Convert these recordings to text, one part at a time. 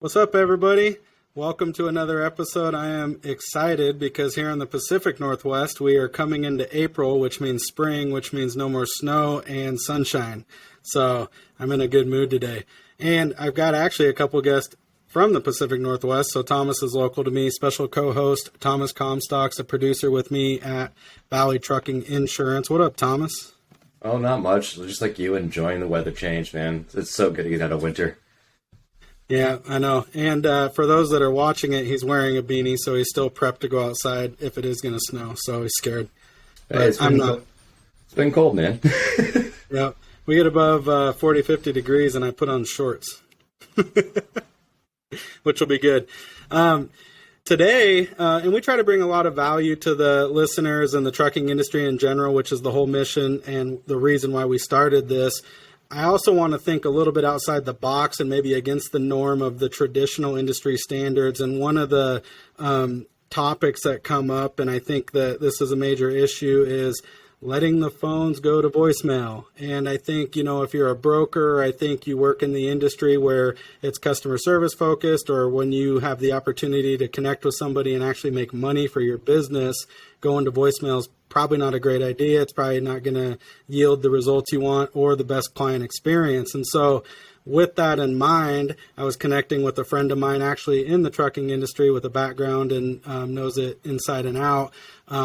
What's up, everybody? Welcome to another episode. I am excited because here in the Pacific Northwest, we are coming into April, which means spring, which means no more snow and sunshine. So I'm in a good mood today. And I've got actually a couple guests from the Pacific Northwest. So Thomas is local to me, special co-host Thomas Comstock's a producer with me at Valley Trucking Insurance. What up, Thomas? Oh, not much. Just like you, enjoying the weather change, man. It's so good to get out of winter. Yeah, I know. And for those that are watching it, he's wearing a beanie, so he's still prepped to go outside if it is going to snow. So he's scared. But I'm not. It's been cold, man. Yeah, we get above 40, 50 degrees, and I put on shorts, which will be good. Today, and we try to bring a lot of value to the listeners and the trucking industry in general, which is the whole mission and the reason why we started this. I also want to think a little bit outside the box and maybe against the norm of the traditional industry standards. And one of the topics that come up, and I think that this is a major issue, is letting the phones go to voicemail. And I think, if you're a broker, I think you work in the industry where it's customer service focused, or when you have the opportunity to connect with somebody and actually make money for your business, going to voicemail is probably not a great idea. It's probably not going to yield the results you want or the best client experience. And so with that in mind, I was connecting with a friend of mine actually in the trucking industry with a background and knows it inside and out.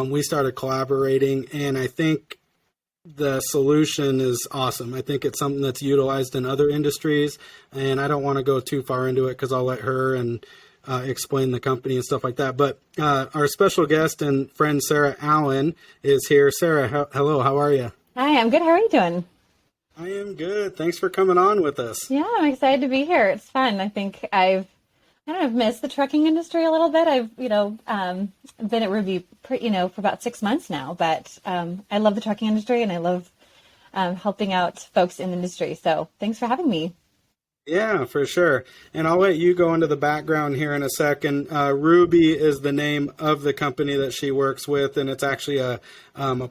We started collaborating, and I think the solution is awesome. I think it's something that's utilized in other industries, and I don't want to go too far into it because I'll let her and explain the company and stuff like that. But our special guest and friend Sarah Allen is here. Sarah, hello. How are you? Hi, I'm good. How are you doing? I am good. Thanks for coming on with us. Yeah, I'm excited to be here. It's fun. I think I've missed the trucking industry a little bit. I've, been at Ruby, for about 6 months now, but I love the trucking industry and I love helping out folks in the industry. So thanks for having me. Yeah, for sure. And I'll let you go into the background here in a second. Ruby is the name of the company that she works with, and it's actually a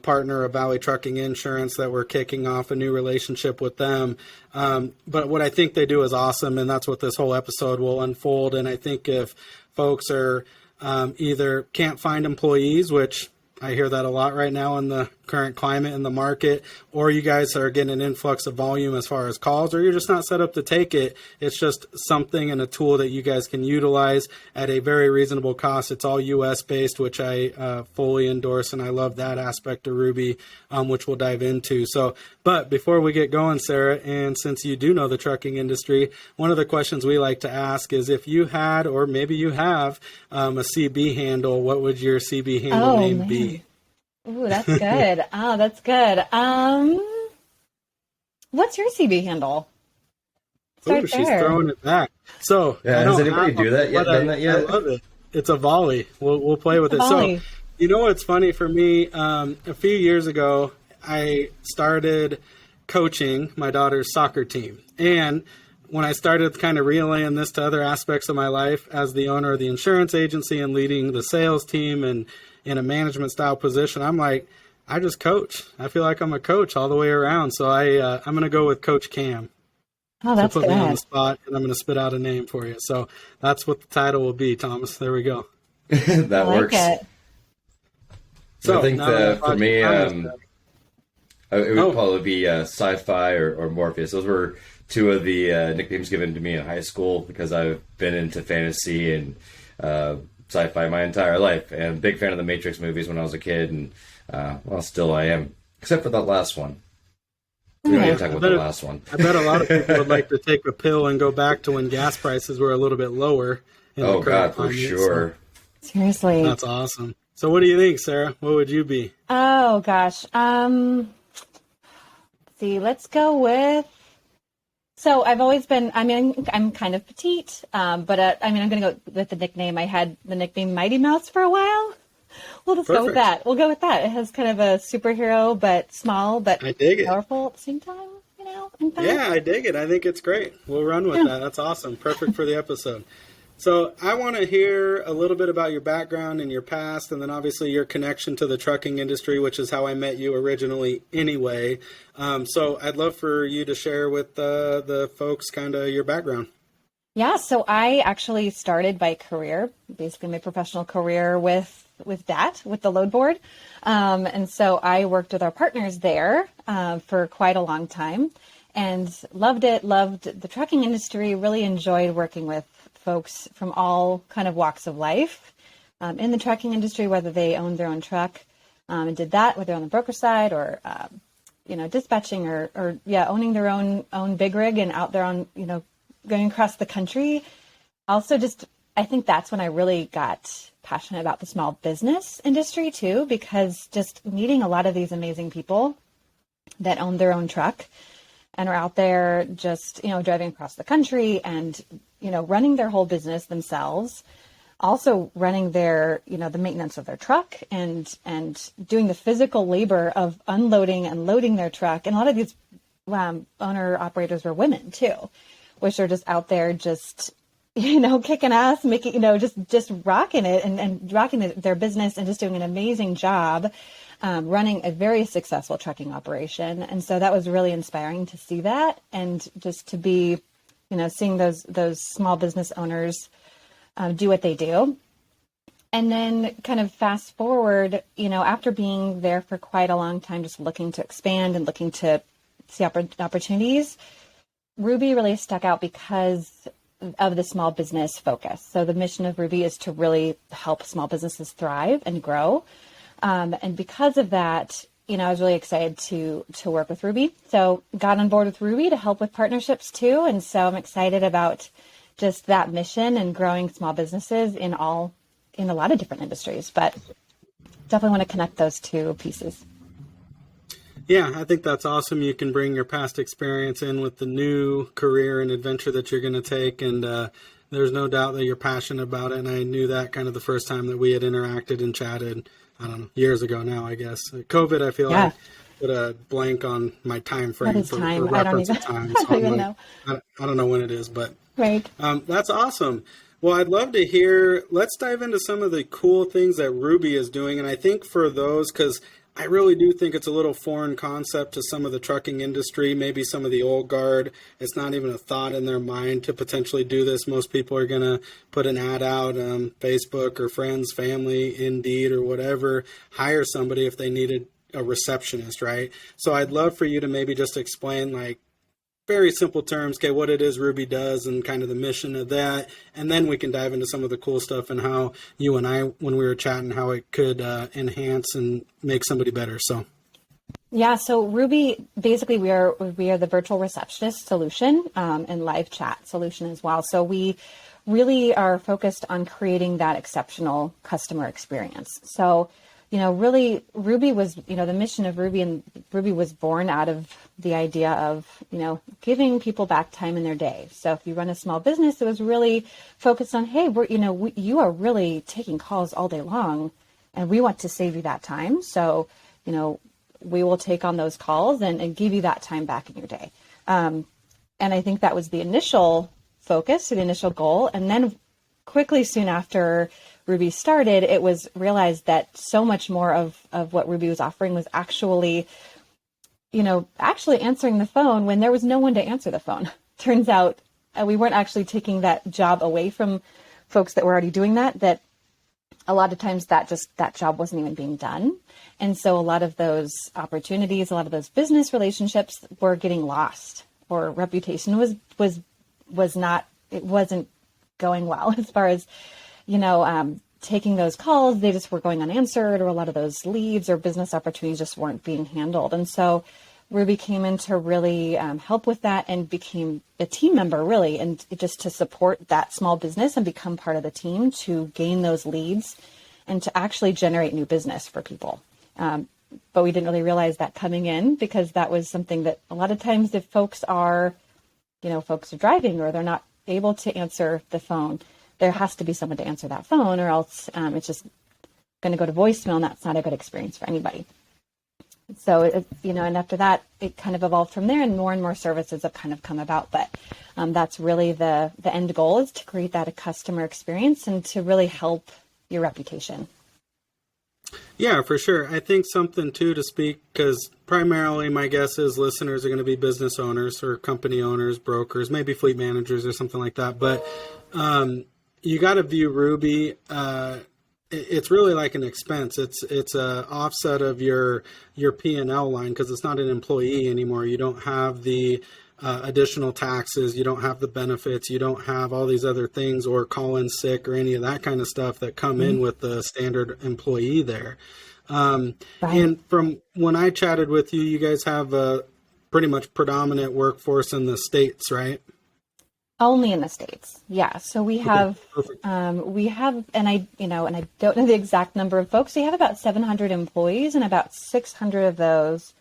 partner of Valley Trucking Insurance that we're kicking off a new relationship with them. But what I think they do is awesome, and that's what this whole episode will unfold. And I think if folks are either can't find employees, which I hear that a lot right now in the current climate in the market, or you guys are getting an influx of volume as far as calls, or you're just not set up to take it. It's just something and a tool that you guys can utilize at a very reasonable cost. It's all US based, which I fully endorse, and I love that aspect of Ruby, which we'll dive into. But before we get going, Sarah, and since you do know the trucking industry, one of the questions we like to ask is if you had, or maybe you have, a CB handle, what would your CB handle name be? Ooh, that's good. That's good. What's your CB handle? Ooh, she's throwing it back. So, yeah, does anybody do that yet? Done that yet? I love it. It's a volley. We'll play with it. So, what's funny for me? A few years ago, I started coaching my daughter's soccer team, and when I started kind of relaying this to other aspects of my life as the owner of the insurance agency and leading the sales team and in a management style position, I'm like, I just coach. I feel like I'm a coach all the way around. So I'm going to go with Coach Cam. Oh, that's so put good. me on the spot, and I'm going to spit out a name for you. So that's what the title will be, Thomas. There we go. That works. It. So I think for me, it would probably be Sci-Fi or Morpheus. Those were two of the nicknames given to me in high school because I've been into fantasy and sci-fi my entire life, and big fan of the Matrix movies when I was a kid, and still I am, except for that last one. We don't need to talk about the last one. I bet a lot of people would like to take a pill and go back to when gas prices were a little bit lower. Oh God, for sure. Seriously, that's awesome. So, what do you think, Sarah? What would you be? Oh gosh, see, let's go with. So I've always been, I'm kind of petite, but I'm going to go with the nickname. I had the nickname Mighty Mouse for a while. We'll just go with that. We'll go with that. It has kind of a superhero, but small, but powerful at the same time, Yeah, I dig it. I think it's great. We'll run with that. That's awesome. Perfect for the episode. So I want to hear a little bit about your background and your past, and then obviously your connection to the trucking industry, which is how I met you originally anyway. So I'd love for you to share with the folks kind of your background. Yeah, so I actually started my career, basically my professional career with DAT, with the load board. And so I worked with our partners there for quite a long time and loved it, loved the trucking industry, really enjoyed working with folks from all kind of walks of life in the trucking industry, whether they owned their own truck and did that, whether on the broker side or dispatching or owning their own big rig and out there on, going across the country. Also, I think that's when I really got passionate about the small business industry too, because just meeting a lot of these amazing people that own their own truck and are out there just, driving across the country and, running their whole business themselves, also running their, the maintenance of their truck and doing the physical labor of unloading and loading their truck. And a lot of these owner operators were women too, which are just out there just, kicking ass, making, just rocking it and rocking their business and just doing an amazing job running a very successful trucking operation. And so that was really inspiring to see that and just to be, seeing those small business owners do what they do. And then kind of fast forward, after being there for quite a long time, just looking to expand and looking to see opportunities, Ruby really stuck out because of the small business focus. So the mission of Ruby is to really help small businesses thrive and grow. And because of that, I was really excited to work with Ruby. So got on board with Ruby to help with partnerships too. And so I'm excited about just that mission and growing small businesses in a lot of different industries, but definitely want to connect those two pieces. Yeah, I think that's awesome. You can bring your past experience in with the new career and adventure that you're going to take. And there's no doubt that you're passionate about it. And I knew that kind of the first time that we had interacted and chatted, I don't know, years ago now, I guess. COVID, I feel like put a blank on my time frame for reference of time. I don't even know. I don't know when it is, but right. That's awesome. Well, I'd love to hear, let's dive into some of the cool things that Ruby is doing. And I think for those, because I really do think it's a little foreign concept to some of the trucking industry, maybe some of the old guard. It's not even a thought in their mind to potentially do this. Most people are going to put an ad out on Facebook or friends, family, Indeed, or whatever, hire somebody if they needed a receptionist, right? So I'd love for you to maybe just explain, like, very simple terms, okay, what it is Ruby does and kind of the mission of that. And then we can dive into some of the cool stuff and how you and I, when we were chatting, how it could enhance and make somebody better. So. Yeah. So Ruby, basically we are the virtual receptionist solution and live chat solution as well. So we really are focused on creating that exceptional customer experience. So, really Ruby was, the mission of Ruby, and Ruby was born out of the idea of, giving people back time in their day. So if you run a small business, it was really focused on, hey, you are really taking calls all day long and we want to save you that time. So, we will take on those calls and give you that time back in your day. And I think that was the initial focus, the initial goal. And then quickly soon after Ruby started, it was realized that so much more of what Ruby was offering was actually answering the phone when there was no one to answer the phone. Turns out we weren't actually taking that job away from folks that were already doing that a lot of times that job wasn't even being done. And so a lot of those opportunities, a lot of those business relationships were getting lost, or reputation was not, it wasn't going well as far as, taking those calls. They just were going unanswered, or a lot of those leads or business opportunities just weren't being handled. And so Ruby came in to really help with that and became a team member, really, and just to support that small business and become part of the team to gain those leads and to actually generate new business for people. But we didn't really realize that coming in, because that was something that a lot of times if folks are driving or they're not able to answer the phone, there has to be someone to answer that phone, or else it's just going to go to voicemail, and that's not a good experience for anybody. So, and after that, it kind of evolved from there, and more services have kind of come about. But that's really the end goal, is to create that a customer experience and to really help your reputation. Yeah, for sure. I think something too to speak, because primarily my guess is listeners are going to be business owners or company owners, brokers, maybe fleet managers or something like that. But you got to view Ruby. It's really like an expense. It's a offset of your P&L line, because it's not an employee anymore. You don't have the additional taxes, you don't have the benefits, you don't have all these other things, or call in sick or any of that kind of stuff that come in with the standard employee there. Right. And from when I chatted with you, you guys have a pretty much predominant workforce in the States, right? Only in the States. Yeah. So we have, and I don't know the exact number of folks. We have about 700 employees, and about 600 of those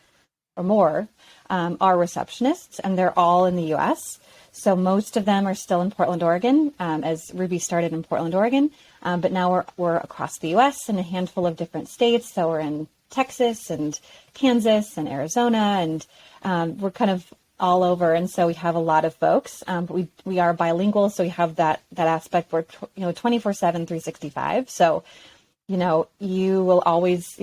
or more are receptionists, and they're all in the U.S. So most of them are still in Portland, Oregon, as Ruby started in Portland, Oregon. But now we're across the U.S. in a handful of different states. So we're in Texas and Kansas and Arizona, and we're kind of all over. And so we have a lot of folks, but we are bilingual. So we have that aspect. We're 24/7, 365. So, you will always,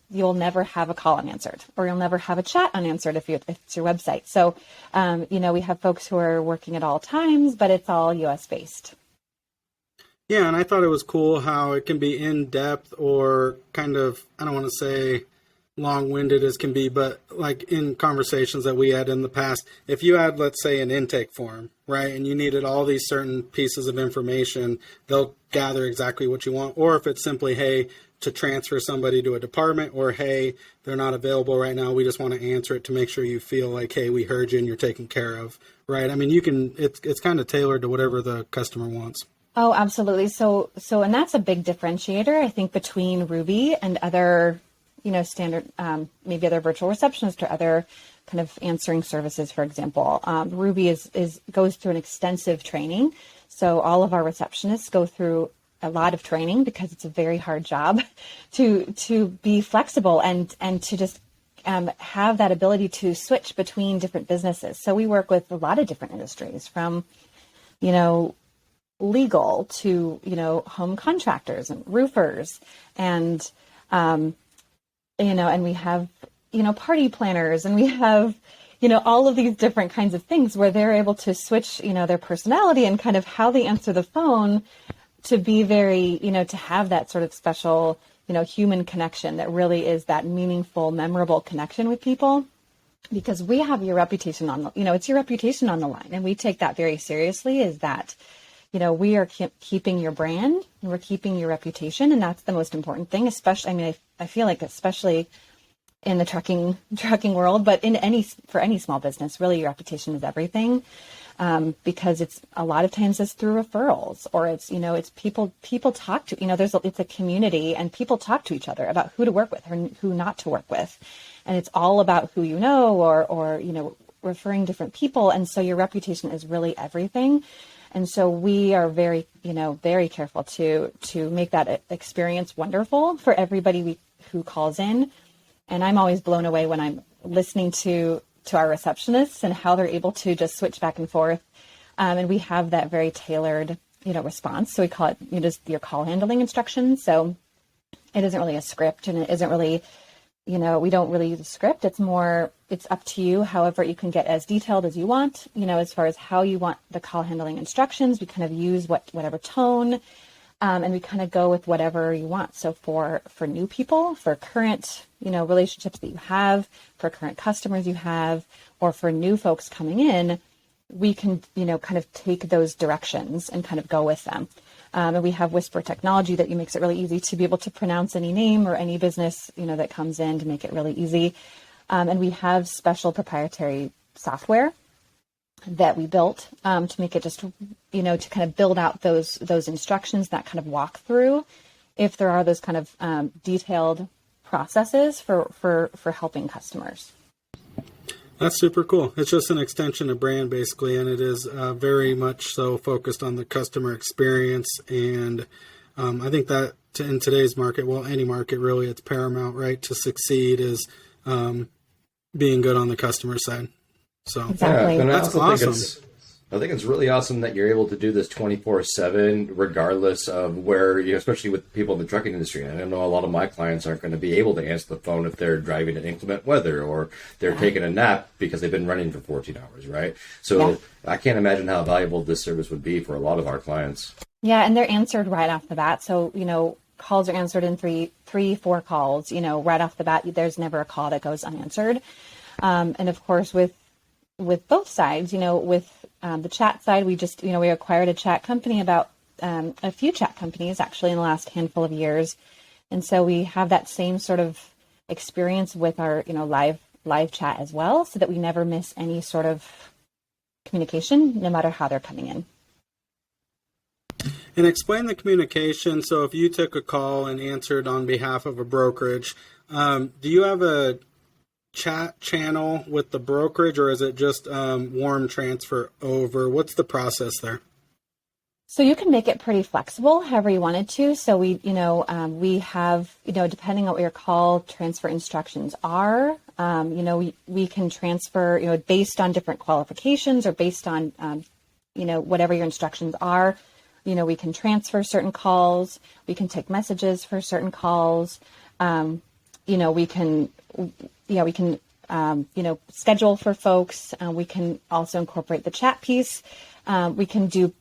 you'll never have a call unanswered, or you'll never have a chat unanswered if it's your website. So, we have folks who are working at all times, but it's all US based. Yeah. And I thought it was cool how it can be in depth, or kind of, I don't want to say long-winded as can be, but like in conversations that we had in the past, if you had, let's say, an intake form, right, and you needed all these certain pieces of information, they'll gather exactly what you want. Or if it's simply, hey, to transfer somebody to a department, or hey, they're not available right now, we just want to answer it to make sure you feel like, hey, we heard you and you're taken care of, right? I mean, it's kind of tailored to whatever the customer wants. Oh, absolutely. So, and that's a big differentiator, I think, between Ruby and other, standard, maybe other virtual receptionists or other kind of answering services, for example. Ruby goes through an extensive training. So all of our receptionists go through a lot of training, because it's a very hard job to be flexible and to just have that ability to switch between different businesses. So we work with a lot of different industries, from, legal to, home contractors and roofers, and, and we have, party planners, and we have, all of these different kinds of things where they're able to switch, their personality and kind of how they answer the phone to be very, to have that sort of special, human connection that really is that meaningful, memorable connection with people. Because we have your reputation on the, it's your reputation on the line. And we take that very seriously, is that, we are keeping your brand, and we're keeping your reputation. And that's the most important thing, especially, I feel like especially in the trucking world, but for any small business, really your reputation is everything. Because it's a lot of times it's through referrals, or it's, it's people talk to, it's a community, and people talk to each other about who to work with or who not to work with. And it's all about who or referring different people. And so your reputation is really everything. And so we are very, very careful to make that experience wonderful for everybody who calls in. And I'm always blown away when I'm listening to our receptionists and how they're able to just switch back and forth. And we have that very tailored, response. So we call it, just your call handling instructions. So it isn't really a script, and it isn't really, we don't really use a script. It's up to you. However, you can get as detailed as you want, as far as how you want the call handling instructions. We kind of use whatever tone, and we kind of go with whatever you want. So for new people, for current, relationships that you have, for current customers you have, or for new folks coming in, we can, kind of take those directions and kind of go with them. And we have whisper technology that makes it really easy to be able to pronounce any name or any business, that comes in, to make it really easy. And we have special proprietary software that we built to make it just, to kind of build out those instructions, that kind of walk through, if there are those kind of detailed processes for helping customers. That's super cool. It's just an extension of brand, basically, and it is very much so focused on the customer experience. And I think that in today's market, well, any market really, it's paramount, right? To succeed is being good on the customer side. So exactly. Yeah, and that's awesome. I think it's really awesome that you're able to do this 24/7, regardless of where, especially with people in the trucking industry. I know a lot of my clients aren't going to be able to answer the phone if they're driving in inclement weather or they're taking a nap because they've been running for 14 hours, right? So I can't imagine how valuable this service would be for a lot of our clients. Yeah, and they're answered right off the bat. So, calls are answered in three, 4 calls, right off the bat. There's never a call that goes unanswered. And of course, with both sides, with the chat side, we acquired a chat company, about a few chat companies actually in the last handful of years. And so we have that same sort of experience with our, live chat as well, so that we never miss any sort of communication, no matter how they're coming in. And explain the communication. So if you took a call and answered on behalf of a brokerage, do you have a chat channel with the brokerage, or is it just warm transfer over? What's the process there? So you can make it pretty flexible, however you wanted to. So we have, depending on what your call transfer instructions are, we can transfer, based on different qualifications or based on, whatever your instructions are. We can transfer certain calls. We can take messages for certain calls. We can schedule for folks. We can also incorporate the chat piece. We can do,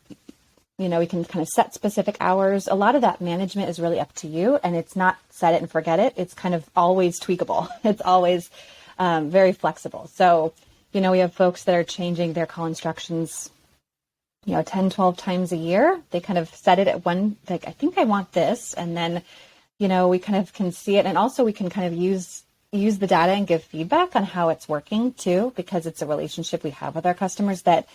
we can kind of set specific hours. A lot of that management is really up to you, and it's not set it and forget it. It's kind of always tweakable. It's always very flexible. So, we have folks that are changing their call instructions 10, 12 times a year. They kind of set it at one, like, I think I want this. And then, we kind of can see it. And also we can kind of use the data and give feedback on how it's working too, because it's a relationship we have with our customers that,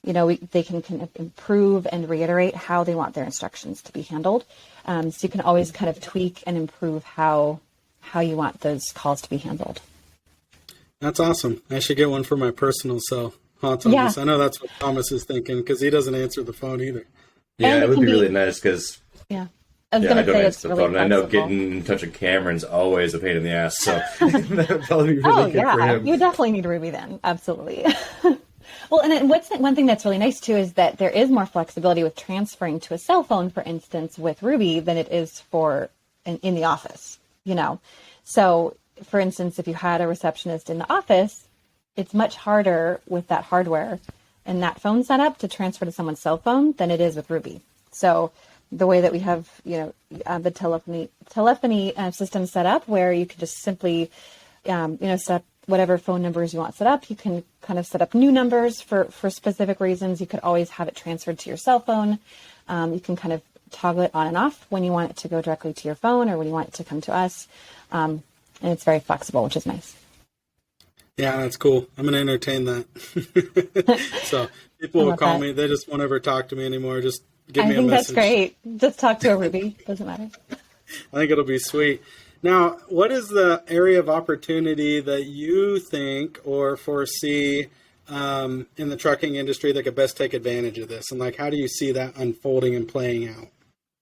they can kind of improve and reiterate how they want their instructions to be handled. So you can always kind of tweak and improve how you want those calls to be handled. That's awesome. I should get one for my personal cell. Thomas. Yeah. I know that's what Thomas is thinking, because he doesn't answer the phone either. Yeah, it would be really nice, because I don't answer the phone. I know getting in touch with Cameron's always a pain in the ass, so that would probably be really good for him. You definitely need Ruby then. Absolutely. Well, and one thing that's really nice too is that there is more flexibility with transferring to a cell phone, for instance, with Ruby than it is for in the office, So, for instance, if you had a receptionist in the office, it's much harder with that hardware and that phone setup to transfer to someone's cell phone than it is with Ruby. So the way that we have, the telephony system set up, where you can just simply, set up whatever phone numbers you want set up. You can kind of set up new numbers for specific reasons. You could always have it transferred to your cell phone. You can kind of toggle it on and off when you want it to go directly to your phone or when you want it to come to us. And it's very flexible, which is nice. Yeah, that's cool. I'm going to entertain that. So people will call me. They just won't ever talk to me anymore. Just give me a message. I think that's great. Just talk to a Ruby. Doesn't matter. I think it'll be sweet. Now, what is the area of opportunity that you think or foresee in the trucking industry that could best take advantage of this? And how do you see that unfolding and playing out?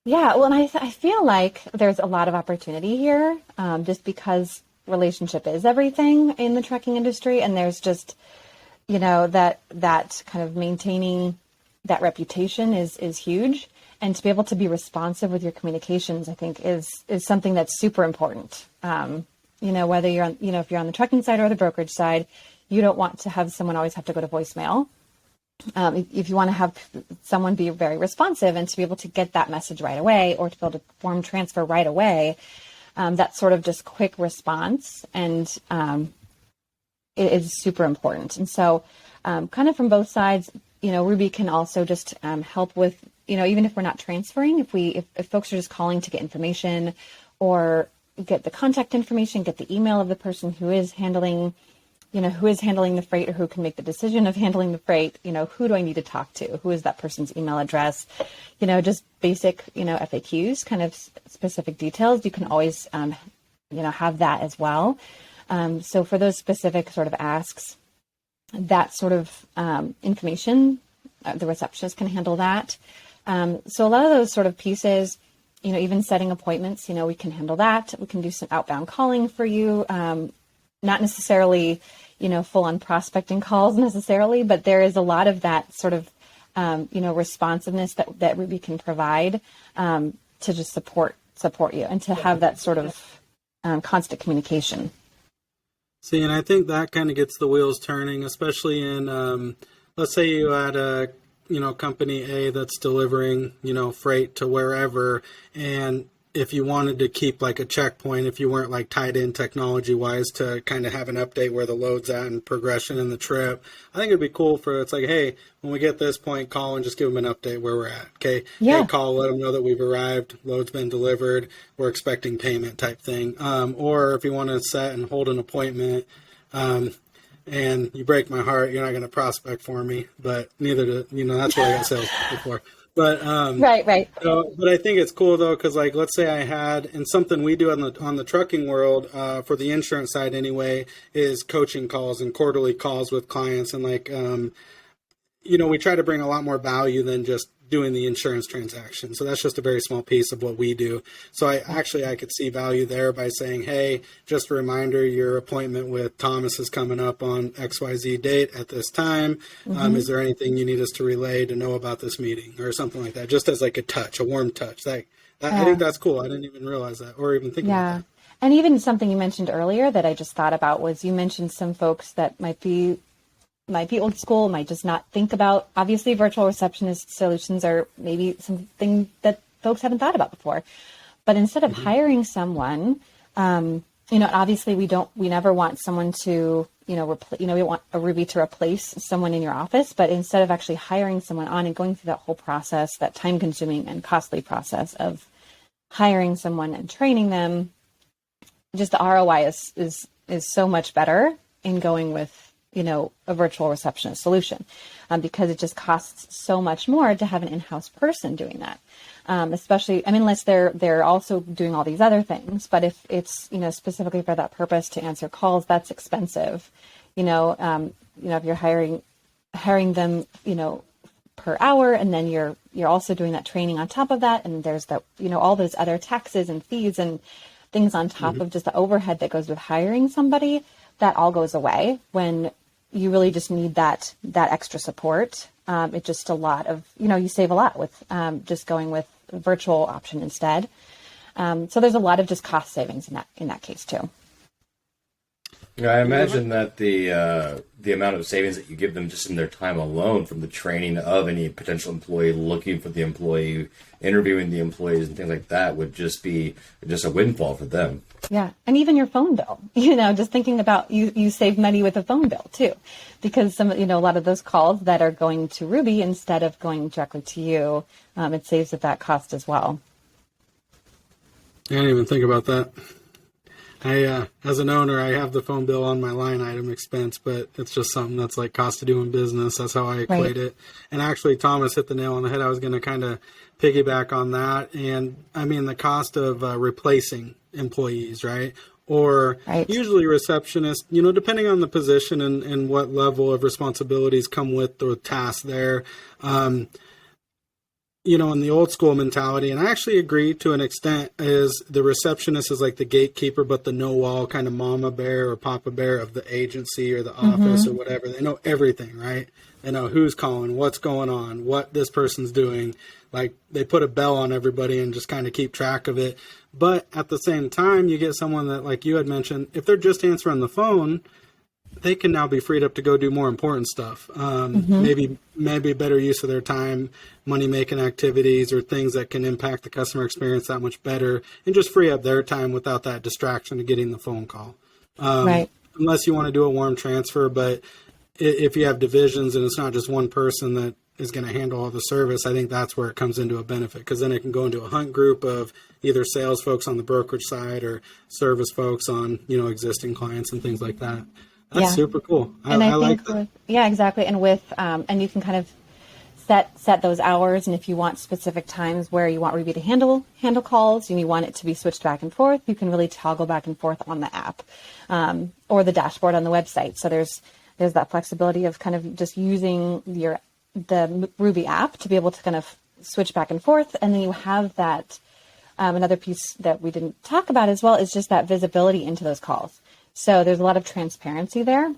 Yeah, well, and I feel like there's a lot of opportunity here, just because relationship is everything in the trucking industry. And there's just, that kind of maintaining that reputation is huge. And to be able to be responsive with your communications, I think is something that's super important. Whether you're on, if you're on the trucking side or the brokerage side, you don't want to have someone always have to go to voicemail. If you want to have someone be very responsive and to be able to get that message right away, or to be able to form transfer right away, that sort of just quick response and it is super important. And so kind of from both sides, Ruby can also just help with, even if we're not transferring, if folks are just calling to get information or get the contact information, get the email of the person who is handling the freight, or who can make the decision of handling the freight, who do I need to talk to? Who is that person's email address? Just basic, FAQs, kind of specific details. You can always, have that as well. So for those specific sort of asks, that sort of information, the receptionist can handle that. So a lot of those sort of pieces, even setting appointments, we can handle that. We can do some outbound calling for you. Not necessarily, full on prospecting calls necessarily, but there is a lot of that sort of responsiveness that Ruby can provide to just support you and to have that sort of constant communication. See, and I think that kind of gets the wheels turning, especially in, let's say you had a, company A that's delivering, freight to wherever. And if you wanted to keep like a checkpoint, if you weren't like tied in technology wise to kind of have an update where the load's at and progression in the trip, I think it'd be cool it's like, hey, when we get this point, call and just give them an update where we're at. Okay. Yeah. Hey, call, let them know that we've arrived, load's been delivered, we're expecting payment type thing. Or if you want to set and hold an appointment, and you break my heart, you're not going to prospect for me, but that's what I got sales before. But right. But I think it's cool though, because like let's say I had, and something we do on the trucking world for the insurance side anyway, is coaching calls and quarterly calls with clients, and like we try to bring a lot more value than just doing the insurance transaction. So that's just a very small piece of what we do. So I could see value there by saying, hey, just a reminder, your appointment with Thomas is coming up on XYZ date at this time. Mm-hmm. Is there anything you need us to relay to know about this meeting or something like that? Just as like a warm touch. I think that's cool. I didn't even realize that or even think about that. And even something you mentioned earlier that I just thought about was you mentioned some folks that might be old school, might just not think about, obviously virtual receptionist solutions are maybe something that folks haven't thought about before. But instead of hiring someone, obviously we never want someone to, we want a Ruby to replace someone in your office, but instead of actually hiring someone on and going through that whole process, that time consuming and costly process of hiring someone and training them, just the ROI is so much better in going with a virtual receptionist solution, because it just costs so much more to have an in-house person doing that. Especially, unless they're also doing all these other things, but if it's, specifically for that purpose to answer calls, that's expensive. If you're hiring them, per hour, and then you're also doing that training on top of that. And there's that, all those other taxes and fees and things on top of just the overhead that goes with hiring somebody, that all goes away when you really just need that extra support. It's just a lot of, you save a lot with just going with a virtual option instead. So there's a lot of just cost savings in that case too. Yeah, I imagine that the amount of savings that you give them just in their time alone, from the training of any potential employee, looking for the employee, interviewing the employees, and things like that, would just be just a windfall for them. Yeah, and even your phone bill. Just thinking about you save money with a phone bill too, because a lot of those calls that are going to Ruby instead of going directly to you, it saves at that cost as well. I didn't even think about that. As an owner, I have the phone bill on my line item expense, but it's just something that's like cost of doing business. That's how I equate it. And actually, Thomas hit the nail on the head. I was going to kind of piggyback on that. And the cost of replacing employees, right? Or usually receptionists, depending on the position and what level of responsibilities come with the task there. In the old school mentality, and I actually agree to an extent, is the receptionist is like the gatekeeper, but the know-all kind of mama bear or papa bear of the agency or the office or whatever. They know everything, right? They know who's calling, what's going on, what this person's doing. Like, they put a bell on everybody and just kind of keep track of it. But at the same time, you get someone that, like you had mentioned, if they're just answering the phone, they can now be freed up to go do more important stuff. Maybe better use of their time, money-making activities, or things that can impact the customer experience that much better, and just free up their time without that distraction of getting the phone call. Unless you want to do a warm transfer, but if you have divisions and it's not just one person that is going to handle all the service, I think that's where it comes into a benefit, because then it can go into a hunt group of either sales folks on the brokerage side or service folks on, existing clients and things like that. That's super cool. I like that. Exactly. And with, and you can kind of set those hours. And if you want specific times where you want Ruby to handle calls and you want it to be switched back and forth, you can really toggle back and forth on the app, or the dashboard on the website. So there's that flexibility of kind of just using the Ruby app to be able to kind of switch back and forth. And then you have that, another piece that we didn't talk about as well is just that visibility into those calls. So there's a lot of transparency there,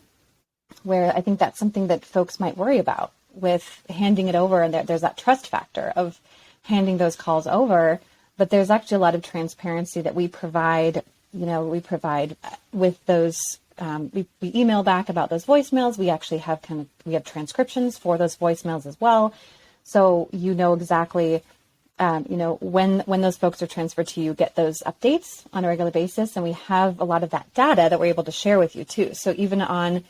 where I think that's something that folks might worry about. with handing it over, and there's that trust factor of handing those calls over, but there's actually a lot of transparency that we provide. We provide with those. We email back about those voicemails. We actually have we have transcriptions for those voicemails as well. So exactly, when those folks are transferred to you, get those updates on a regular basis. And we have a lot of that data that we're able to share with you too. So even on,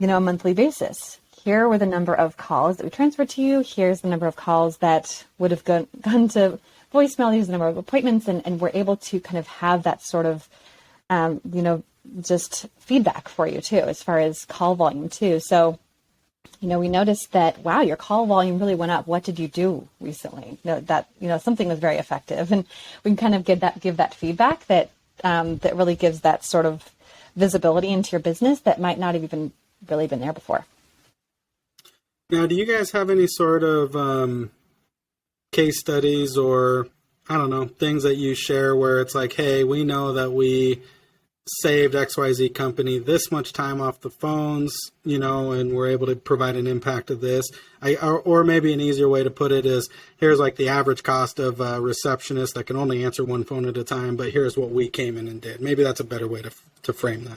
a monthly basis, here were the number of calls that we transferred to you. Here's the number of calls that would have gone to voicemail. Here's the number of appointments. And we're able to kind of have that sort of, just feedback for you too, as far as call volume too. So, we noticed that, wow, your call volume really went up. What did you do recently? That something was very effective, and we can kind of give that feedback that really gives that sort of visibility into your business that might not have even really been there before. Now, do you guys have any sort of case studies or, I don't know, things that you share where it's like, hey, we know that we saved XYZ company this much time off the phones, and we're able to provide an impact of this. Or maybe an easier way to put it is, here's like the average cost of a receptionist that can only answer one phone at a time, but here's what we came in and did. Maybe that's a better way to frame that.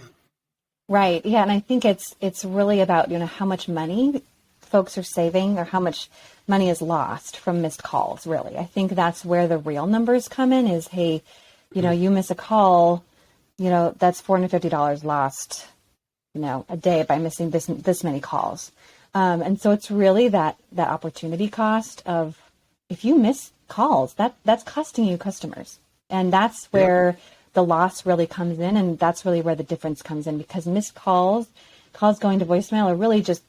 Right. Yeah. And I think it's really about, how much money folks are saving or how much money is lost from missed calls, really. I think that's where the real numbers come in is, hey, you miss a call, that's $450 lost, a day by missing this many calls. And so it's really that opportunity cost of, if you miss calls, that's costing you customers. And that's where the loss really comes in. And that's really where the difference comes in, because missed calls going to voicemail are really just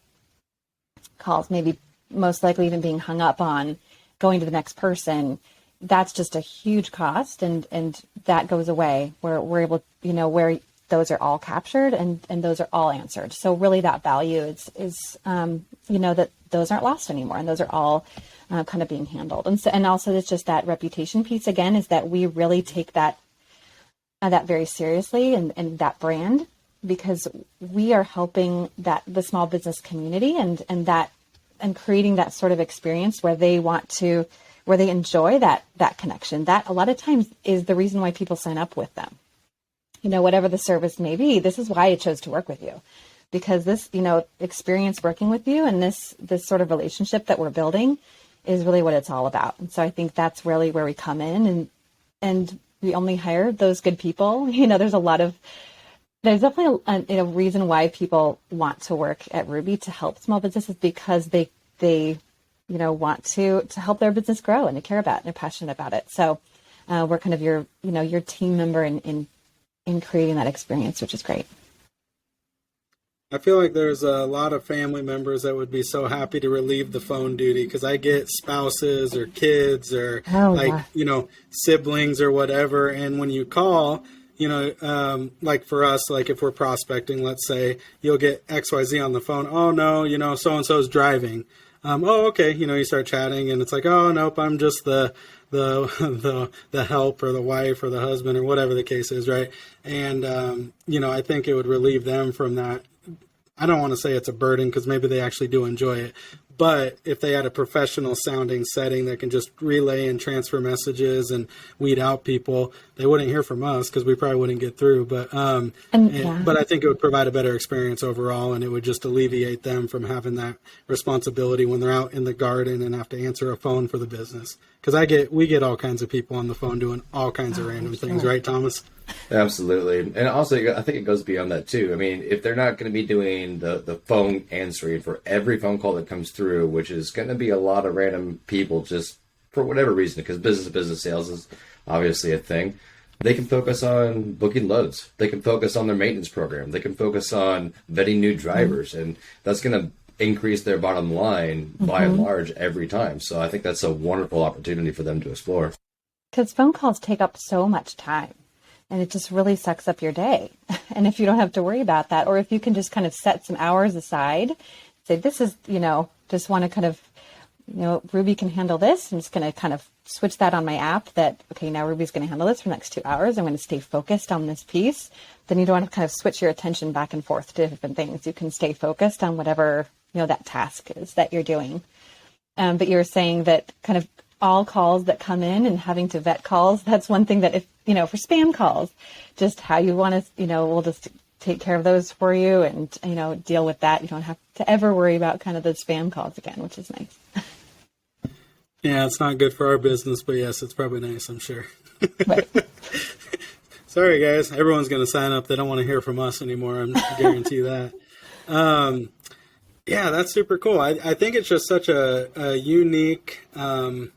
calls, maybe most likely even being hung up on, going to the next person. That's just a huge cost, and that goes away where we're able, where those are all captured and those are all answered. So really that value is that those aren't lost anymore, and those are all kind of being handled. And also it's just that reputation piece again, is that we really take that very seriously and that brand, because we are helping the small business community and creating that sort of experience where they enjoy that connection. That a lot of times is the reason why people sign up with them. Whatever the service may be, this is why I chose to work with you, because this, experience working with you and this sort of relationship that we're building is really what it's all about. And so I think that's really where we come in, and we only hire those good people. There's definitely a reason why people want to work at Ruby to help small businesses, because they want to help their business grow and they care about it and they're passionate about it. So we're kind of your team member in creating that experience, which is great. I feel like there's a lot of family members that would be so happy to relieve the phone duty, because I get spouses or kids or siblings or whatever. And when you call, like for us, like if we're prospecting, let's say, you'll get XYZ on the phone. Oh no, so-and-so's driving. Oh, okay. You start chatting and it's like, oh, nope, I'm just the help or the wife or the husband or whatever the case is. Right. And, I think it would relieve them from that. I don't want to say it's a burden, because maybe they actually do enjoy it. But if they had a professional sounding setting that can just relay and transfer messages and weed out people, they wouldn't hear from us, because we probably wouldn't get through. But but I think it would provide a better experience overall, and it would just alleviate them from having that responsibility when they're out in the garden and have to answer a phone for the business. Because we get all kinds of people on the phone doing all kinds of random things, right, Thomas? Absolutely. And also, I think it goes beyond that too. I mean, if they're not going to be doing the phone answering for every phone call that comes through, which is going to be a lot of random people just for whatever reason, because business-to-business sales is obviously a thing, they can focus on booking loads. They can focus on their maintenance program. They can focus on vetting new drivers, and that's going to increase their bottom line by and large every time. So I think that's a wonderful opportunity for them to explore. Because phone calls take up so much time. And it just really sucks up your day. And if you don't have to worry about that, or if you can just kind of set some hours aside, say, this is, just want to kind of, Ruby can handle this. I'm just going to kind of switch that on my app that, okay, now Ruby's going to handle this for the next 2 hours. I'm going to stay focused on this piece. Then you don't want to kind of switch your attention back and forth to different things. You can stay focused on whatever, that task is that you're doing. But you're saying that kind of all calls that come in and having to vet calls, that's one thing that if, for spam calls, just how you want to, we'll just take care of those for you and, deal with that. You don't have to ever worry about kind of the spam calls again, which is nice. Yeah, it's not good for our business, but yes, it's probably nice, I'm sure. Right. Sorry, guys. Everyone's going to sign up. They don't want to hear from us anymore. I guarantee that. Yeah, that's super cool. I think it's just such a unique and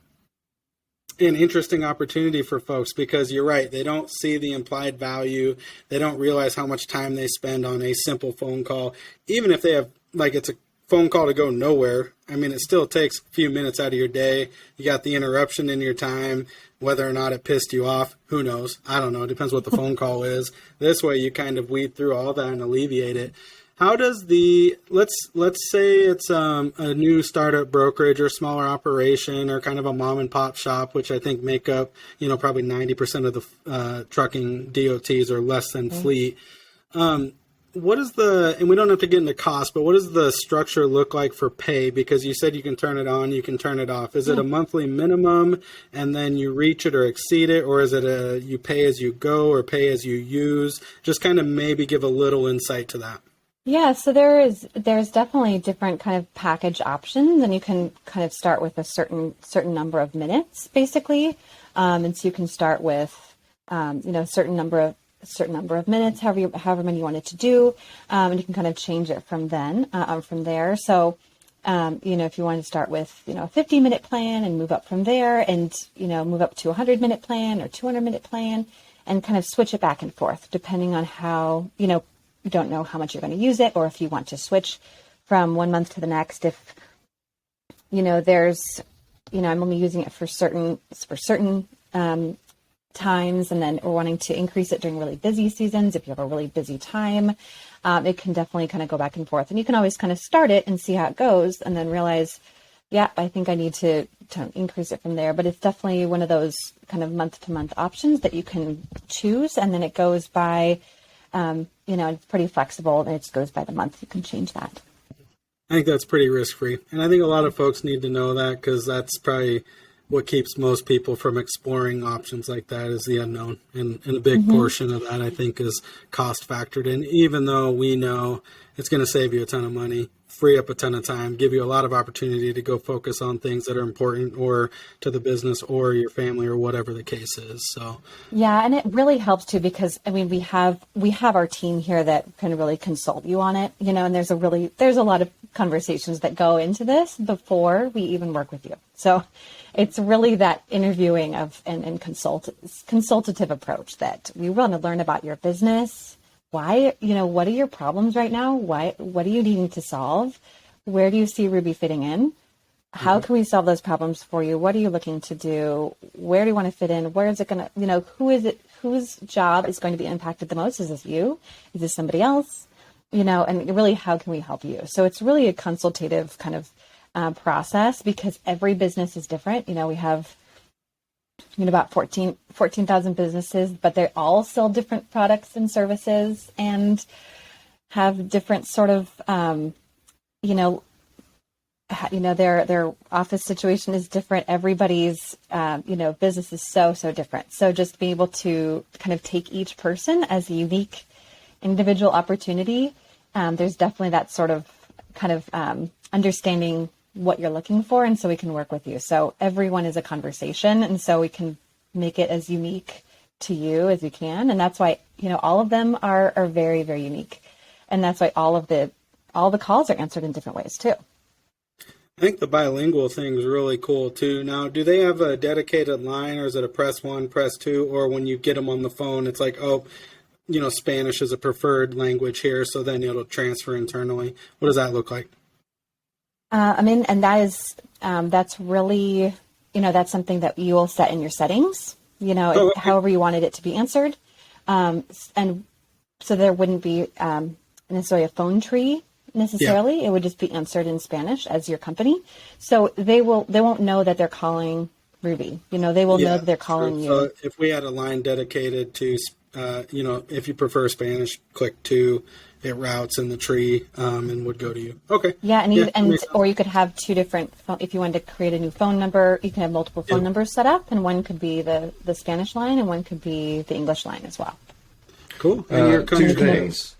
interesting opportunity for folks, because you're right. They don't see the implied value. They don't realize how much time they spend on a simple phone call. Even if they have, it's a phone call to go nowhere. I mean, it still takes a few minutes out of your day. You got the interruption in your time. Whether or not it pissed you off, who knows? I don't know. It depends what the phone call is. This way you kind of weed through all that and alleviate it. How does let's say it's a new startup brokerage or smaller operation or kind of a mom and pop shop, which I think make up, probably 90% of the trucking DOTs or less than fleet. What is and we don't have to get into cost, but what does the structure look like for pay? Because you said you can turn it on, you can turn it off. Is it a monthly minimum and then you reach it or exceed it? Or is it you pay as you go or pay as you use? Just kind of maybe give a little insight to that. Yeah, so there's definitely different kind of package options, and you can kind of start with a certain number of minutes, basically. And so you can start with, certain number of minutes, however many you want it to do, and you can kind of change it from there. So, if you want to start with, a 50-minute plan and move up from there, and move up to a 100-minute plan or 200-minute plan, and kind of switch it back and forth depending on how you don't know how much you're going to use it, or if you want to switch from 1 month to the next. If there's I'm only using it for certain times, and then we're wanting to increase it during really busy seasons. If you have a really busy time, it can definitely kind of go back and forth, and you can always kind of start it and see how it goes, and then realize, I think I need to increase it from there. But it's definitely one of those kind of month to month options that you can choose, and then it goes by, it's pretty flexible, and it just goes by the month. You can change that. I think that's pretty risk-free. And I think a lot of folks need to know that, because that's probably what keeps most people from exploring options like that, is the unknown. And a big portion of that, I think, is cost factored in, even though we know it's going to save you a ton of money, free up a ton of time, give you a lot of opportunity to go focus on things that are important or to the business or your family or whatever the case is. So yeah, and it really helps too, because we have our team here that can really consult you on it, and there's a lot of conversations that go into this before we even work with you. So it's really that interviewing and consultative approach that we want to learn about your business. Why, what are your problems right now? What are you needing to solve? Where do you see Ruby fitting in? How can we solve those problems for you? What are you looking to do? Where do you want to fit in? Where is it going to, whose job is going to be impacted the most? Is this you? Is this somebody else? And really, how can we help you? So it's really a consultative kind of process, because every business is different. We have about 14,000 businesses, but they all sell different products and services and have different sort of, their office situation is different. Everybody's, business is so different. So just being able to kind of take each person as a unique individual opportunity. There's definitely that sort of kind of understanding what you're looking for, and so we can work with you. So everyone is a conversation, and so we can make it as unique to you as we can. And that's why all of them are very, very unique, and that's why all the calls are answered in different ways too. I think the bilingual thing is really cool too. Now, do they have a dedicated line, or is it a press 1, press 2, or when you get them on the phone, it's like, Spanish is a preferred language here, so then it'll transfer internally? What does that look like? And that is, that's really, that's something that you will set in your settings, okay. However you wanted it to be answered. And so there wouldn't be necessarily a phone tree necessarily. Yeah. It would just be answered in Spanish as your company. So they won't know that they're calling Ruby. They will know that they're calling you. So if we had a line dedicated to if you prefer Spanish, click 2, it routes in the tree and would go to you. Okay. Yeah, or you could have two different, if you wanted to create a new phone number, you can have multiple phone numbers set up, and one could be the Spanish line and one could be the English line as well. Cool. Two things.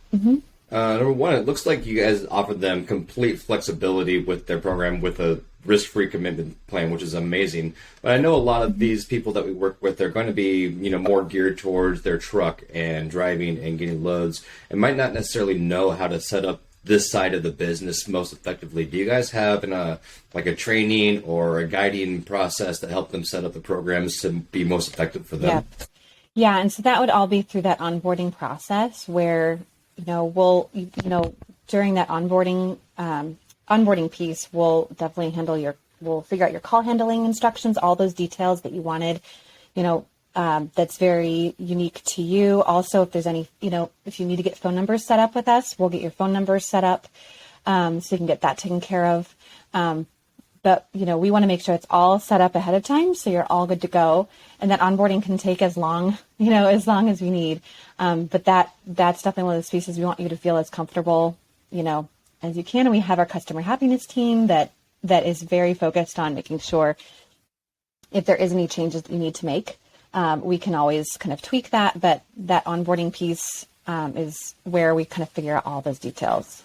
Number one, it looks like you guys offered them complete flexibility with their program with a risk-free commitment plan, which is amazing. But I know a lot of these people that we work with, they're going to be, more geared towards their truck and driving and getting loads and might not necessarily know how to set up this side of the business most effectively. Do you guys have a training or a guiding process that help them set up the programs to be most effective for them? Yeah. And so that would all be through that onboarding process where, we'll, during that onboarding piece, we'll definitely we'll figure out your call handling instructions, all those details that you wanted, that's very unique to you. Also, if there's any, if you need to get phone numbers set up with us, we'll get your phone numbers set up, so you can get that taken care of. But, we want to make sure it's all set up ahead of time, so you're all good to go. And that onboarding can take as long as we need. But that's definitely one of those pieces we want you to feel as comfortable, as you can. And we have our customer happiness team that is very focused on making sure if there is any changes that you need to make, we can always kind of tweak that. But that onboarding piece is where we kind of figure out all those details.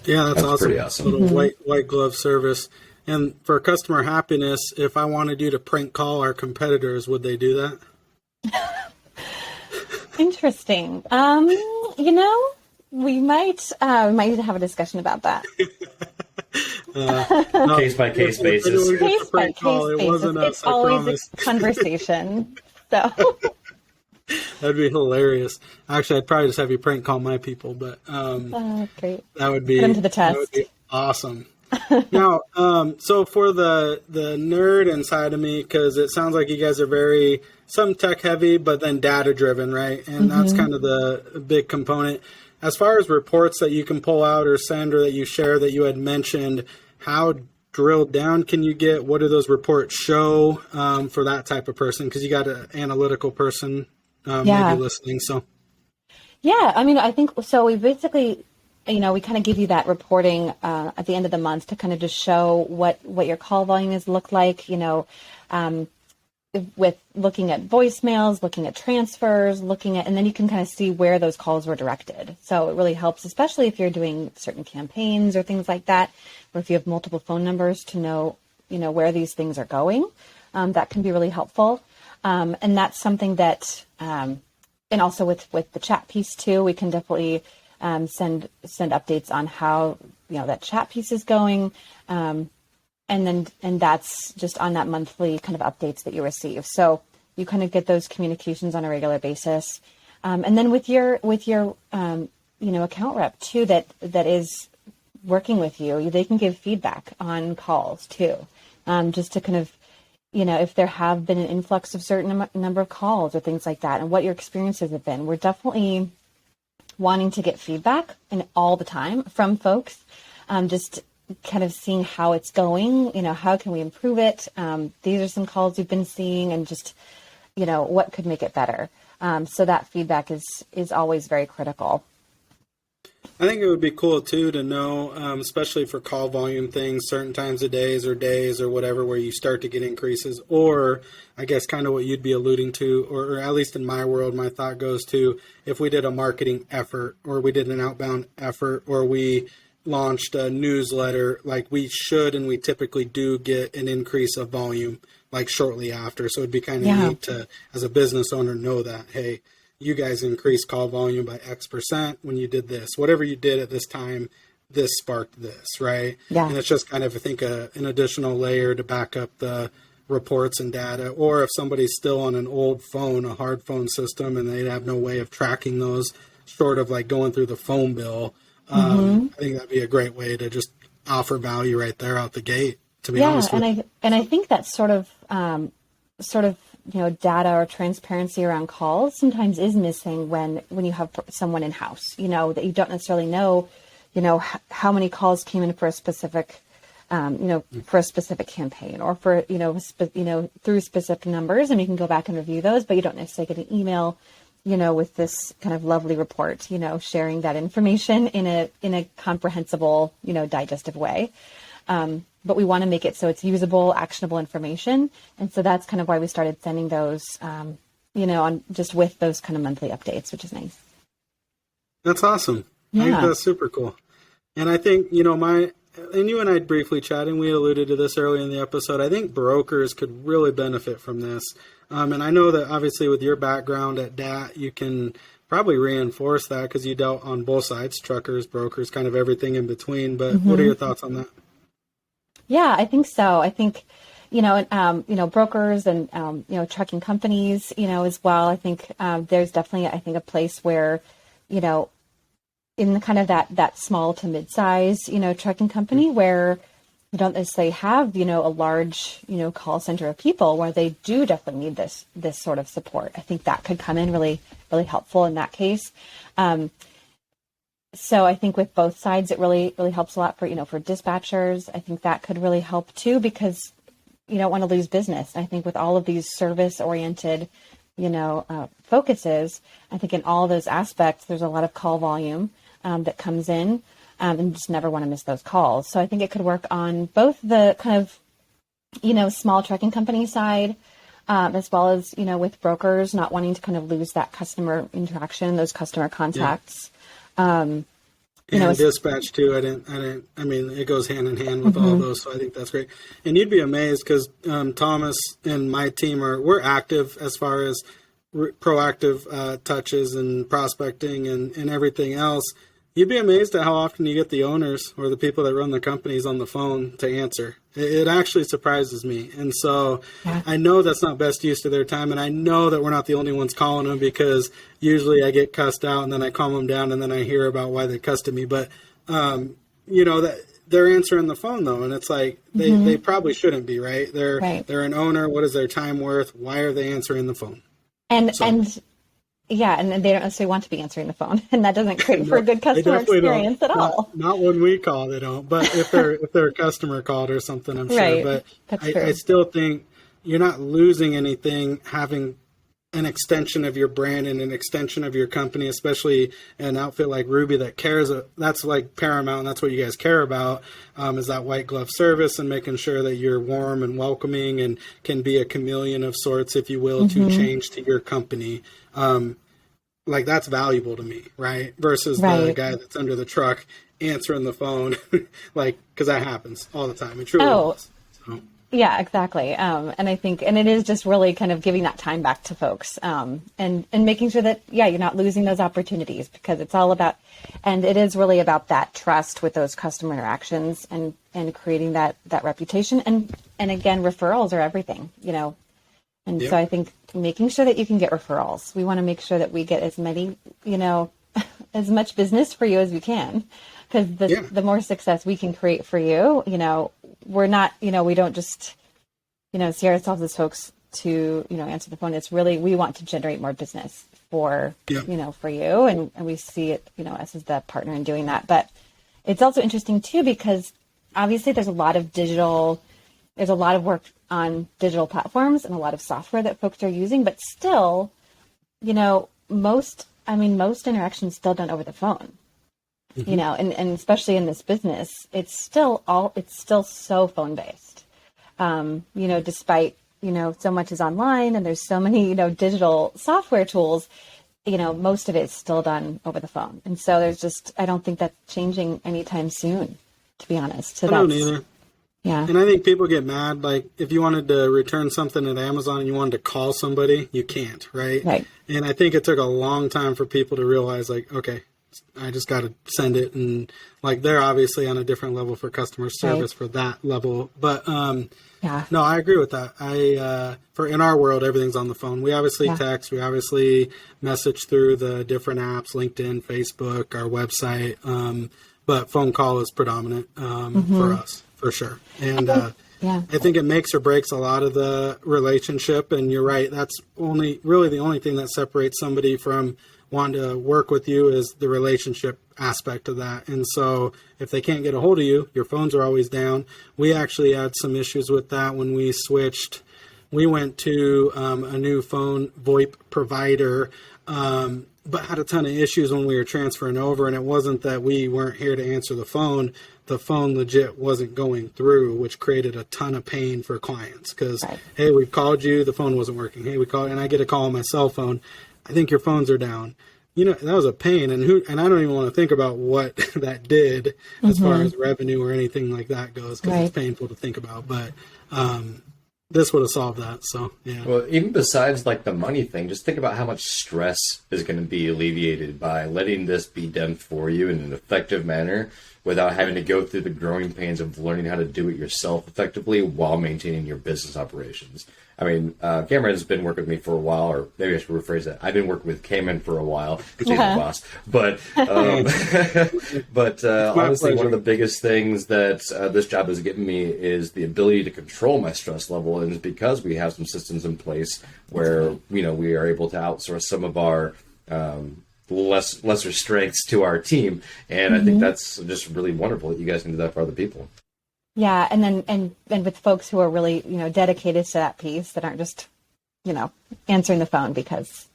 Yeah, that's awesome. Pretty awesome. Little white glove service. And for customer happiness, if I wanted you to prank call our competitors, would they do that? Interesting. We might need to have a discussion about that. Case by case basis. Case by case basis. It's always a conversation. So. That'd be hilarious. Actually, I'd probably just have you prank call my people, but great. That would be put them to the test. That would be awesome. Now, so for the nerd inside of me, because it sounds like you guys are some tech heavy, but then data driven, right? And that's kind of the big component. As far as reports that you can pull out or send or that you share that you had mentioned, how drilled down can you get? What do those reports show for that type of person? Because you got an analytical person maybe listening. So, yeah, I think so. We basically, we kind of give you that reporting at the end of the month to kind of just show what your call volume has looked like, with looking at voicemails, looking at transfers, and then you can kind of see where those calls were directed. So it really helps, especially if you're doing certain campaigns or things like that, or if you have multiple phone numbers to know, where these things are going. That can be really helpful. And that's something that, and also with the chat piece too, we can definitely send updates on how, that chat piece is going. And that's just on that monthly kind of updates that you receive. So you kind of get those communications on a regular basis. And then with your account rep too, that is working with you, they can give feedback on calls too. Just to kind of, if there have been an influx of certain number of calls or things like that and what your experiences have been. We're definitely wanting to get feedback and all the time from folks, just kind of seeing how it's going, how can we improve it? These are some calls we've been seeing and just, what could make it better? So that feedback is always very critical. I think it would be cool too to know, especially for call volume things, certain times of days or whatever, where you start to get increases, or I guess kind of what you'd be alluding to, or at least in my world, my thought goes to if we did a marketing effort or we did an outbound effort or we launched a newsletter, like we should and we typically do get an increase of volume like shortly after. So it'd be kind of neat to, as a business owner, know that, hey, you guys increased call volume by X% when you did this. Whatever you did at this time, this sparked this, right? Yeah. And it's just kind of, I think, an additional layer to back up the reports and data. Or if somebody's still on an old phone, a hard phone system, and they have no way of tracking those, short of like going through the phone bill, I think that'd be a great way to just offer value right there out the gate, to be honest with you. And I think that sort of data or transparency around calls sometimes is missing when you have someone in house, that you don't necessarily know, how many calls came in for a specific for a specific campaign or for, through specific numbers, and you can go back and review those, but you don't necessarily get an email, with this kind of lovely report, sharing that information in a comprehensible, digestive way. But we want to make it so it's usable, actionable information. And so that's kind of why we started sending those, on just with those kind of monthly updates, which is nice. That's awesome. Yeah. I think that's super cool. And I think, and you and I briefly chatted, and we alluded to this earlier in the episode. I think brokers could really benefit from this. And I know that obviously with your background at DAT, you can probably reinforce that because you dealt on both sides, truckers, brokers, kind of everything in between. But what are your thoughts on that? Yeah, I think so. I think, brokers and, trucking companies, as well. I think there's definitely, a place where, in the kind of that small to mid-size, trucking company where you don't necessarily have, a large, call center of people where they do definitely need this sort of support. I think that could come in really, really helpful in that case. So I think with both sides, it really, really helps a lot for, for dispatchers. I think that could really help too, because you don't want to lose business. I think with all of these service oriented, focuses, I think in all those aspects, there's a lot of call volume that comes in. And you just never want to miss those calls. So I think it could work on both the kind of, small trucking company side, as well as, with brokers not wanting to kind of lose that customer interaction, those customer contacts. And dispatch too. I mean, it goes hand in hand with all those. So I think that's great. And you'd be amazed because Thomas and my team we're active as far as proactive touches and prospecting and everything else. You'd be amazed at how often you get the owners or the people that run the companies on the phone to answer. It actually surprises me. And so I know that's not best use of their time. And I know that we're not the only ones calling them because usually I get cussed out and then I calm them down and then I hear about why they cussed at me. But, that they're answering the phone though. And it's like, they probably shouldn't be, right? They're an owner. What is their time worth? Why are they answering the phone? And they don't necessarily want to be answering the phone, and that doesn't create for a good customer experience at all. Not when we call, they don't. But if they're a customer called or something, I'm sure. But I still think you're not losing anything having an extension of your brand and an extension of your company, especially an outfit like Ruby that cares. That's like paramount, and that's what you guys care about, is that white glove service and making sure that you're warm and welcoming and can be a chameleon of sorts, if you will, to change to your company. Like that's valuable to me, right? Versus the guy that's under the truck answering the phone, because that happens all the time. It truly does. So. Yeah, exactly. And I think, and it is just really kind of giving that time back to folks, and making sure that, you're not losing those opportunities, because it's all about, and it is really about that trust with those customer interactions and creating that reputation. And again, referrals are everything, And so I think making sure that you can get referrals. We want to make sure that we get as many, as much business for you as we can, because the more success we can create for you, we're not, we don't just, see ourselves as folks to, answer the phone. It's really, we want to generate more business for, for you. And we see it, us as the partner in doing that. But it's also interesting too, because obviously there's a lot of work on digital platforms and a lot of software that folks are using, but still, most interactions still done over the phone, and especially in this business, it's still so phone based, despite, so much is online and there's so many, digital software tools, most of it is still done over the phone. And so I don't think that's changing anytime soon, to be honest. So I don't either. Yeah. And I think people get mad, like if you wanted to return something at Amazon and you wanted to call somebody, you can't, right? Right. And I think it took a long time for people to realize, like, okay, I just got to send it. And like, they're obviously on a different level for customer service for that level. But no, I agree with that. For in our world, everything's on the phone. We obviously text, we obviously message through the different apps, LinkedIn, Facebook, our website. But phone call is predominant for us. For sure. And I think it makes or breaks a lot of the relationship. And you're right. That's really the only thing that separates somebody from wanting to work with you is the relationship aspect of that. And so if they can't get a hold of you, your phones are always down. We actually had some issues with that when we switched. We went to a new phone VoIP provider, but had a ton of issues when we were transferring over. And it wasn't that we weren't here to answer the phone. The phone legit wasn't going through, which created a ton of pain for clients because, hey, we've called you, the phone wasn't working. Hey, we called, and I get a call on my cell phone. I think your phones are down. That was a pain. And I don't even want to think about what that did as far as revenue or anything like that goes, because it's painful to think about. But this would have solved that. So, yeah. Well, even besides like the money thing, just think about how much stress is going to be alleviated by letting this be done for you in an effective manner without having to go through the growing pains of learning how to do it yourself effectively while maintaining your business operations. I mean, Cameron's been working with me for a while, or maybe I should rephrase that. I've been working with Cameron for a while because he's the boss. But honestly, one of the biggest things that this job has given me is the ability to control my stress level, and it's because we have some systems in place where we are able to outsource some of our lesser strengths to our team, and I think that's just really wonderful that you guys can do that for other people. Yeah, and then and with folks who are really dedicated to that piece, that aren't just answering the phone because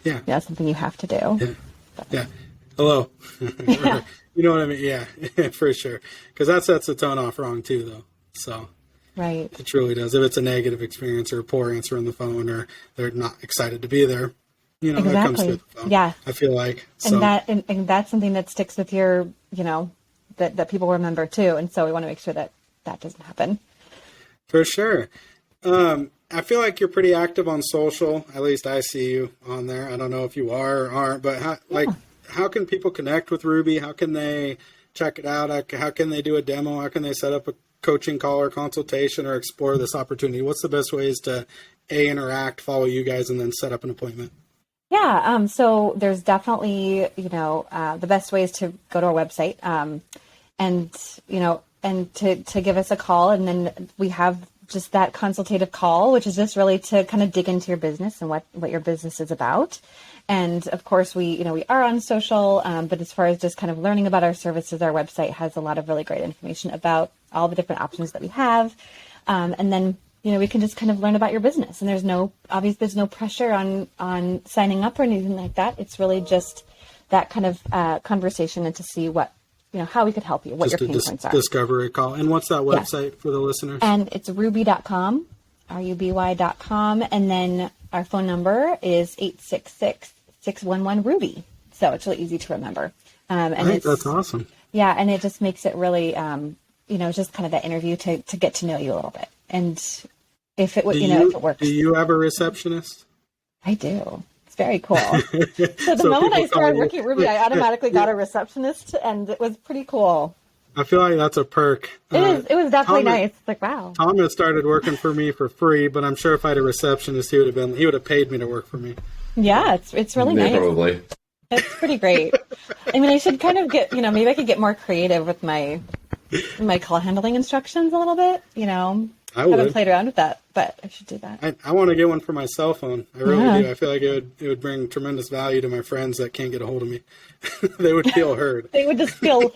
it's something you have to do. Yeah. Hello. You know what I mean? Yeah, for sure. Because that sets the tone off wrong too, though. So right, it truly does. If it's a negative experience or a poor answer on the phone, or they're not excited to be there, exactly. That comes through the phone. Yeah, I feel like and that's something that sticks with your that people remember too, and so we want to make sure that doesn't happen. For sure. I feel like you're pretty active on social. At least I see you on there. I don't know if you are or aren't, but how can people connect with Ruby? How can they check it out? How can they do a demo? How can they set up a coaching call or consultation or explore this opportunity? What's the best ways to interact, follow you guys, and then set up an appointment? Yeah. So there's definitely, the best way is to go to our website, and to give us a call. And then we have just that consultative call, which is just really to kind of dig into your business and what your business is about. And of course we are on social, but as far as just kind of learning about our services, our website has a lot of really great information about all the different options that we have. And then, we can just kind of learn about your business, and there's no pressure on signing up or anything like that. It's really just that kind of conversation and to see what, how we could help you, what just your pain points are. Discovery call. And what's that website for the listeners? And it's ruby.com, ruby.com. And then our phone number is 866-611-RUBY. So it's really easy to remember. And I think that's awesome. Yeah. And it just makes it really, just kind of that interview to get to know you a little bit. And if it, if it works. Do you have a receptionist? I do. It's very cool. So the moment I started working at Ruby, I automatically got a receptionist, and it was pretty cool. I feel like that's a perk. It was definitely nice. It's like, wow. Thomas started working for me for free, but I'm sure if I had a receptionist, he would have paid me to work for me. Yeah, it's really nice. Probably. It's pretty great. I mean, I should kind of get, maybe I could get more creative with my call handling instructions a little bit, I haven't played around with that, but I should do that. I want to get one for my cell phone. I really do. I feel like it would bring tremendous value to my friends that can't get a hold of me. They would feel heard. They would feel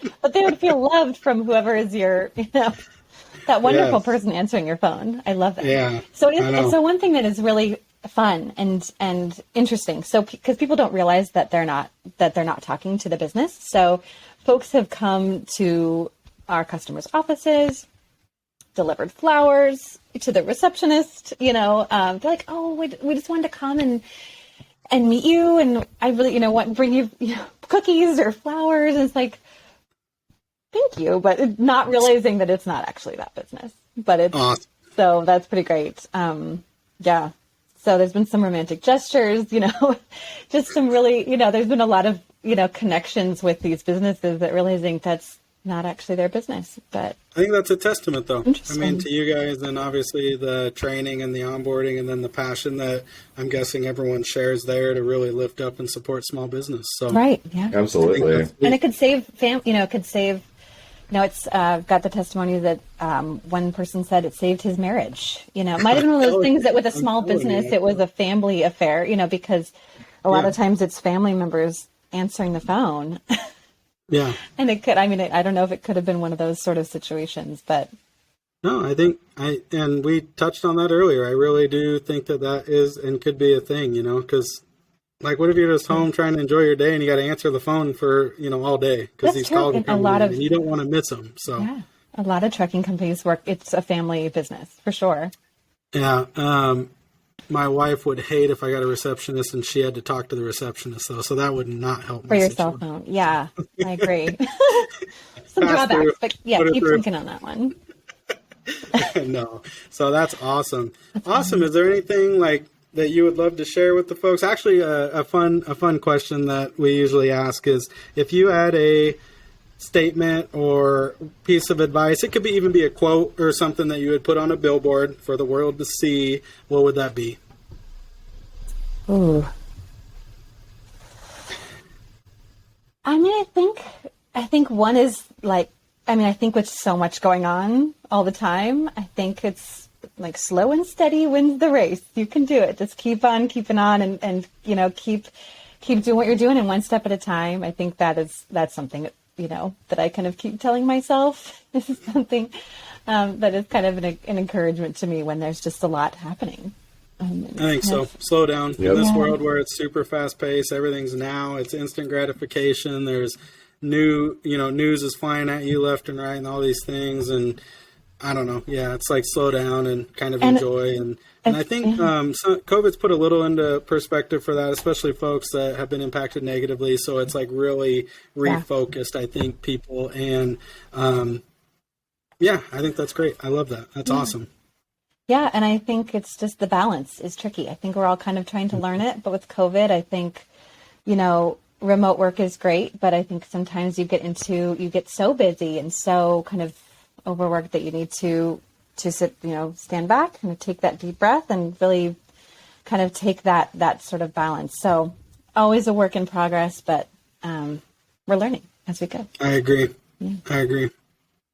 loved from whoever is your, that wonderful person answering your phone. I love that. Yeah. So so one thing that is really fun and interesting. So because people don't realize that they're not talking to the business. So folks have come to our customers' offices, delivered flowers to the receptionist, they're like, oh, we just wanted to come and meet you. And I really, want to bring you, cookies or flowers. And it's like, thank you, but not realizing that it's not actually that business, but it's awesome. So that's pretty great. Yeah. So there's been some romantic gestures, just some really, there's been a lot of, connections with these businesses that realizing that's not actually their business. But I think that's a testament, though. I mean, to you guys, and obviously the training and the onboarding, and then the passion that I'm guessing everyone shares there to really lift up and support small business. So right, yeah, absolutely. And it could save it's got the testimony that one person said it saved his marriage. It might have been one of those things that with a small business, it was a family affair. Because a lot of times it's family members answering the phone. Yeah. And it could, I mean, I don't know if it could have been one of those sort of situations, but. No, I think and we touched on that earlier. I really do think that is and could be a thing, because like, what if you're just home trying to enjoy your day and you got to answer the phone for, all day because these calls are coming in and you don't want to miss them. So yeah, a lot of trucking companies it's a family business for sure. Yeah. My wife would hate if I got a receptionist and she had to talk to the receptionist though. So that would not help for your cell phone. Yeah, I agree. Some drawbacks, but yeah, keep thinking on that one. No. So that's awesome. Awesome. Is there anything like that you would love to share with the folks? Actually, a fun question that we usually ask is if you had a statement or piece of advice, it could even be a quote or something that you would put on a billboard for the world to see, what would that be? Ooh. I mean, I think one is like, I think with so much going on all the time, I think it's like slow and steady wins the race. You can do it. Just keep on keeping on and keep doing what you're doing, and one step at a time. I think that's something that, that I kind of keep telling myself. This is something that is kind of an encouragement to me when there's just a lot happening. I think so. Slow down. Yep. In this world where it's super fast paced, everything's now, it's instant gratification. There's news is flying at you left and right and all these things. And I don't know. Yeah, it's like slow down and kind of enjoy. And I think COVID's put a little into perspective for that, especially folks that have been impacted negatively. So it's like really refocused, I think, people. And I think that's great. I love that. That's awesome. Yeah, and I think it's just the balance is tricky. I think we're all kind of trying to learn it. But with COVID, I think, remote work is great. But I think sometimes you get so busy and so kind of overworked that you need to sit, stand back and take that deep breath and really kind of take that sort of balance. So always a work in progress, but we're learning as we go. I agree. Yeah. I agree.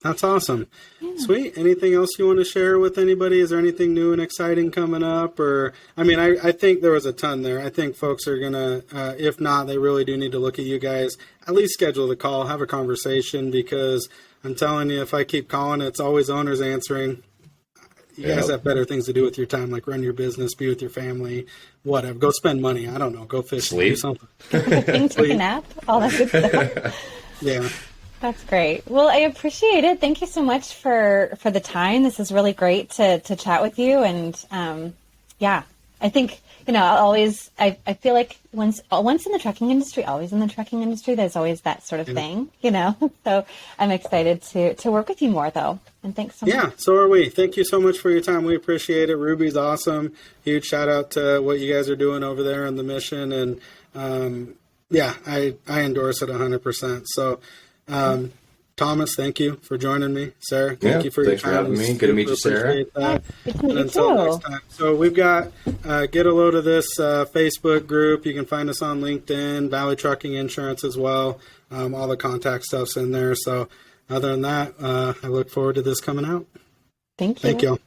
That's awesome. Yeah. Sweet. Anything else you want to share with anybody? Is there anything new and exciting coming up? Or, I think there was a ton there. I think folks are going to, if not, they really do need to look at you guys, at least schedule the call, have a conversation, because I'm telling you, if I keep calling, it's always owners answering. You guys have better things to do with your time, like run your business, be with your family, whatever. Go spend money. I don't know. Go fishing. Do something. Take a nap. All that good stuff. Yeah. That's great. Well, I appreciate it. Thank you so much for the time. This is really great to chat with you. And I think, I feel like once in the trucking industry, always in the trucking industry, there's always that sort of thing, So I'm excited to work with you more, though. And thanks so much. Yeah, so are we. Thank you so much for your time. We appreciate it. Ruby's awesome. Huge shout out to what you guys are doing over there on the mission. And I endorse it 100%. So, Thomas, thank you for joining me. Sarah, thank you for your time. Thanks for having me. Good to meet you, Sarah. And until next time. So we've got get a load of this Facebook group. You can find us on LinkedIn, Valley Trucking Insurance as well. All the contact stuff's in there. So other than that, I look forward to this coming out. Thank you. Thank you.